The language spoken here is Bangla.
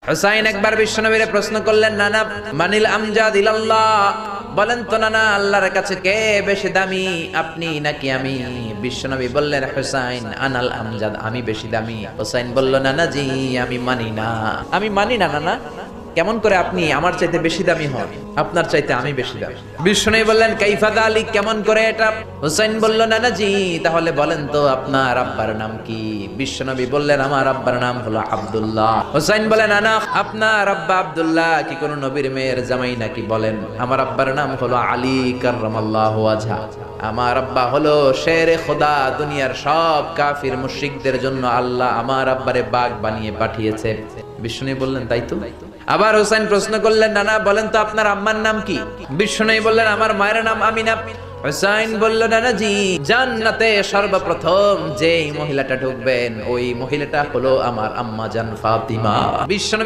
হুসাইন একবার বিশ্বনবীরে প্রশ্ন করলেন, নানা মানিল আমজাদ ইলাল্লাহ, বলেন তো নানা আল্লাহর কাছে কে বেশি দামি, আপনি নাকি আমি? বিশ্বনবী বললেন, হুসাইন আনাল আমজাদ, আমি বেশি দামি। হুসাইন বলল, নানা জি আমি মানি না নানা। কেমন করে আপনি আমার চাইতে বেশি দামি হন? আপনার চাইতে আমি বেশি দামি। বিশ্বনবী বললেন, কাইফা যালিক, কেমন করে এটা? হুসাইন বলল, নানা জি তাহলে বলেন তো আপনার আব্বার নাম কি? বিশ্বনবী বললেন, আমার আব্বার নাম হলো আব্দুল্লাহ। হুসাইন বলেন, নানা আপনার আব্বা আব্দুল্লাহ কি কোন নবীর মেয়ের জামাই নাকি? বলেন, আমার আব্বার নাম হলো আলী কাররামাল্লাহু ওয়াজহা। আমার আব্বা হলো শেরে খোদা, দুনিয়ার সব কাফির মুশরিকদের জন্য আল্লাহ আমার আব্বারে বাগ বানিয়ে পাঠিয়েছে। বিশ্বনবী বললেন, তাই তো? আবার হুসাইন প্রশ্ন করলেন, নানা বলেন তো আপনার আম্মার নাম কি? বিশ্বনবী বললেন, আমার মায়ের নাম আমিনা। হুসাইন বলল, নানা জি জান্নাতে সর্বপ্রথম যেই মহিলাটা ঢুকবেন ওই মহিলাটা হলো আমার আম্মা জান ফাতিমা। বিশ্বনবী